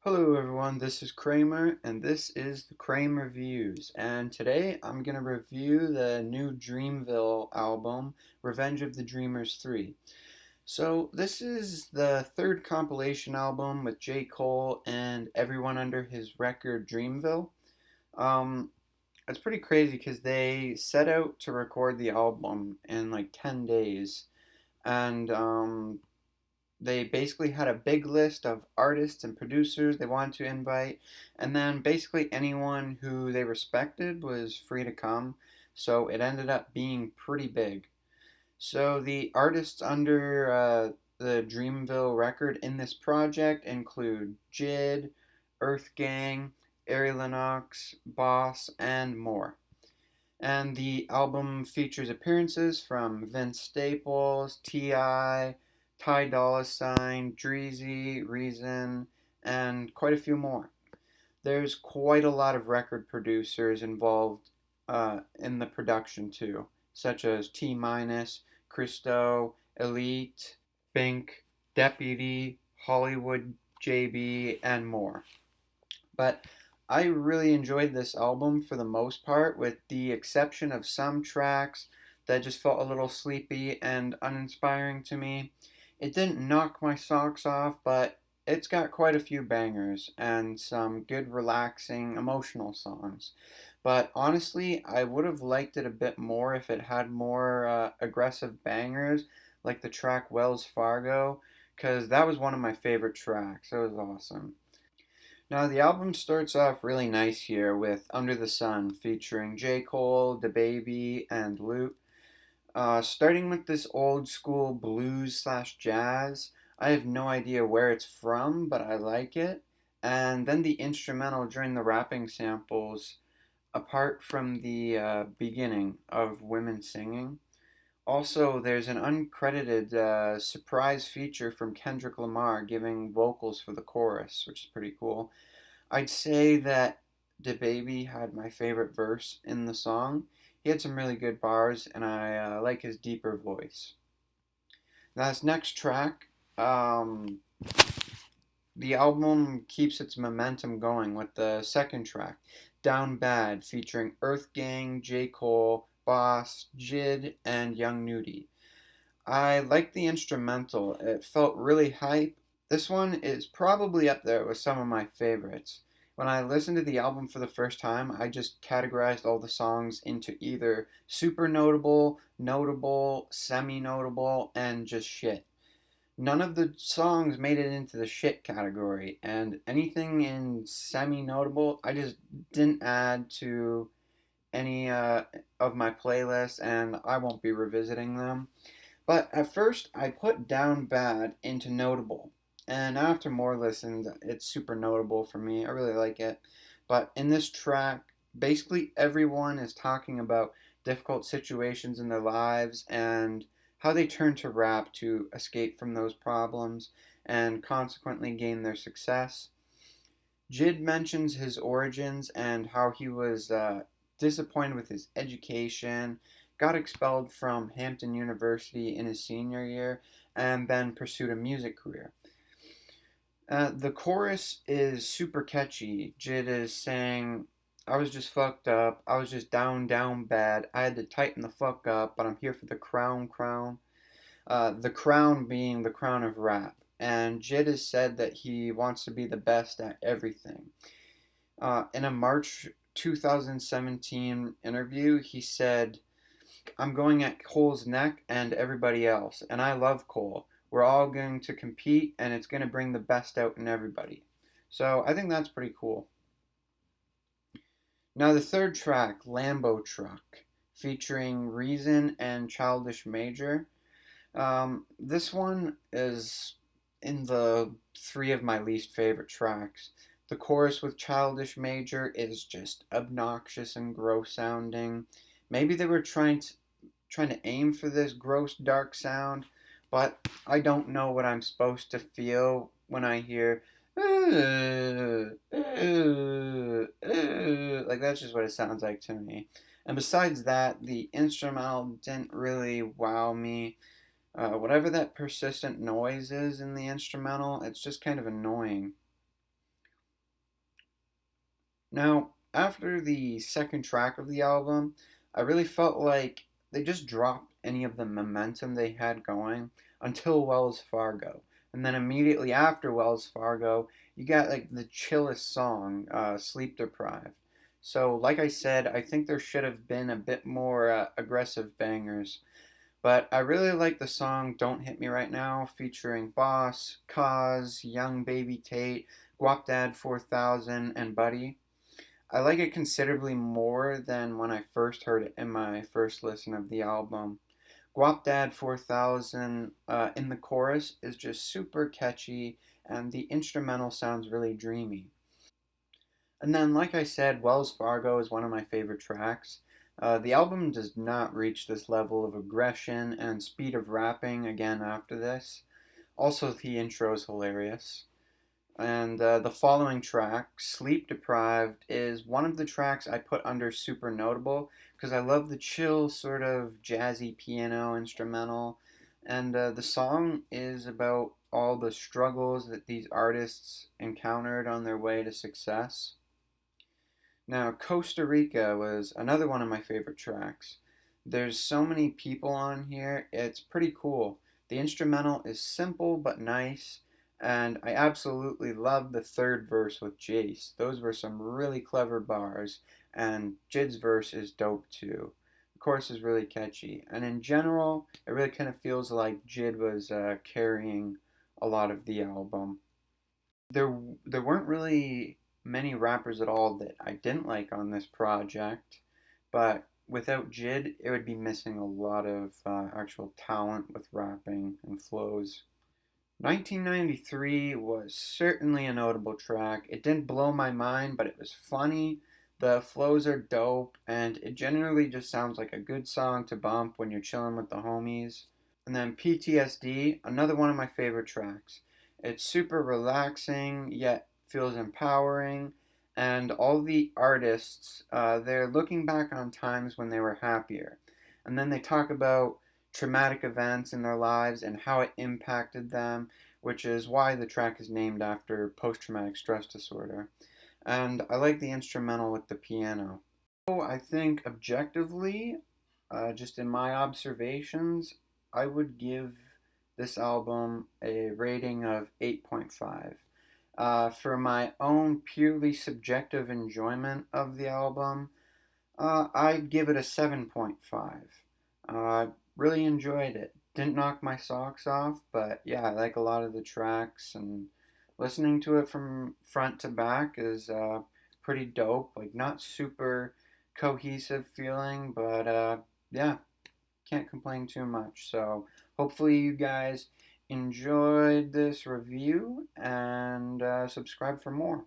Hello everyone, this is Kramer and this is the Kramer Reviews, and today I'm going to review the new Dreamville album, Revenge of the Dreamers 3. So this is the third compilation album with J. Cole and everyone under his record Dreamville. Um, it's pretty crazy because they set out to record the album in like 10 days, and they basically had a big list of artists and producers they wanted to invite, and then basically anyone who they respected was free to come. So it ended up being pretty big. So the artists under the Dreamville record in this project include J.i.d, Earth Gang, Ari Lennox, Boss, and more. And the album features appearances from Vince Staples, T.I., Ty Dolla Sign, Dreezy, Reason, and quite a few more. There's quite a lot of record producers involved in the production too, such as T Minus, Christo, Elite, Fink, Deputy, Hollywood JB, and more. But I really enjoyed this album for the most part, with the exception of some tracks that just felt a little sleepy and uninspiring to me. It didn't knock my socks off, but it's got quite a few bangers and some good, relaxing, emotional songs. But honestly, I would have liked it a bit more if it had more aggressive bangers, like the track Wells Fargo, because that was one of my favorite tracks. It was awesome. Now, the album starts off really nice here with Under the Sun featuring J. Cole, DaBaby, and Luke. Starting with this old school blues slash jazz. I have no idea where it's from, but I like it. And then the instrumental during the rapping samples, apart from the beginning of women singing. Also, there's an uncredited surprise feature from Kendrick Lamar giving vocals for the chorus, which is pretty cool. I'd say that DaBaby had my favorite verse in the song. He had some really good bars, and I like his deeper voice. Now, this next track, the album keeps its momentum going with the second track, Down Bad, featuring Earth Gang, J. Cole, Boss, J.i.d, and Young Nudie. I liked the instrumental. It felt really hype. This one is probably up there with some of my favorites. When I listened to the album for the first time, I just categorized all the songs into either super notable, notable, semi notable, and just shit. None of the songs made it into the shit category, and anything in semi notable, I just didn't add to any of my playlists, and I won't be revisiting them. But at first, I put Down Bad into notable. And after more listens, it's super notable for me. I really like it. But in this track, basically everyone is talking about difficult situations in their lives and how they turn to rap to escape from those problems and consequently gain their success. Jid mentions his origins and how he was disappointed with his education, got expelled from Hampton University in his senior year, and then pursued a music career. The chorus is super catchy. Jid is saying, I was just fucked up. I was just down, down bad. I had to tighten the fuck up, but I'm here for the crown, crown. The crown being the crown of rap. And Jid has said that he wants to be the best at everything. In a March 2017 interview, he said, I'm going at Cole's neck and everybody else, and I love Cole. We're all going to compete, and it's going to bring the best out in everybody. So I think that's pretty cool. Now, the third track, LamboTruck, featuring Reason and Childish Major. This one is in the three of my least favorite tracks. The chorus with Childish Major is just obnoxious and gross sounding. Maybe they were trying to aim for this gross dark sound, but I don't know what I'm supposed to feel when I hear like that's just what it sounds like to me. And besides that, the instrumental didn't really wow me. Whatever that persistent noise is in the instrumental, it's just kind of annoying. Now, after the second track of the album, I really felt like they just dropped any of the momentum they had going until Wells Fargo. And then immediately after Wells Fargo, you got like the chillest song, Sleep Deprived. So, like I said, I think there should have been a bit more aggressive bangers. But I really like the song Don't Hit Me Right Now, featuring Boss, Cause, Young Baby Tate, Guap Dad 4000, and Buddy. I like it considerably more than when I first heard it in my first listen of the album. Guap Dad 4000 in the chorus is just super catchy, and the instrumental sounds really dreamy. And then, like I said, Wells Fargo is one of my favorite tracks. The album does not reach this level of aggression and speed of rapping again after this. Also, the intro is hilarious. And the following track, Sleep Deprived, is one of the tracks I put under super notable because I love the chill, sort of jazzy piano instrumental. And the song is about all the struggles that these artists encountered on their way to success. Now, Costa Rica was another one of my favorite tracks. There's so many people on here, it's pretty cool. The instrumental is simple but nice, and I absolutely love the third verse with Jace. Those were some really clever bars, and J.i.d's verse is dope too. The chorus is really catchy, and in general, it really kind of feels like J.i.d was carrying a lot of the album. There weren't really many rappers at all that I didn't like on this project, but without J.i.d, it would be missing a lot of actual talent with rapping and flows. 1993 was certainly a notable track. It didn't blow my mind, but it was funny. The flows are dope, and it generally just sounds like a good song to bump when you're chilling with the homies. And then PTSD, another one of my favorite tracks. It's super relaxing, yet feels empowering. And all the artists, they're looking back on times when they were happier. And then they talk about traumatic events in their lives and how it impacted them, which is why the track is named after post traumatic stress disorder. And I like the instrumental with the piano. So I think objectively, just in my observations, I would give this album a rating of 8.5. For my own purely subjective enjoyment of the album, I'd give it a 7.5. I really enjoyed it. Didn't knock my socks off, but yeah, I like a lot of the tracks, and listening to it from front to back is pretty dope. Like, not super cohesive feeling, but yeah, can't complain too much. So, hopefully, you guys enjoyed this review and subscribe for more.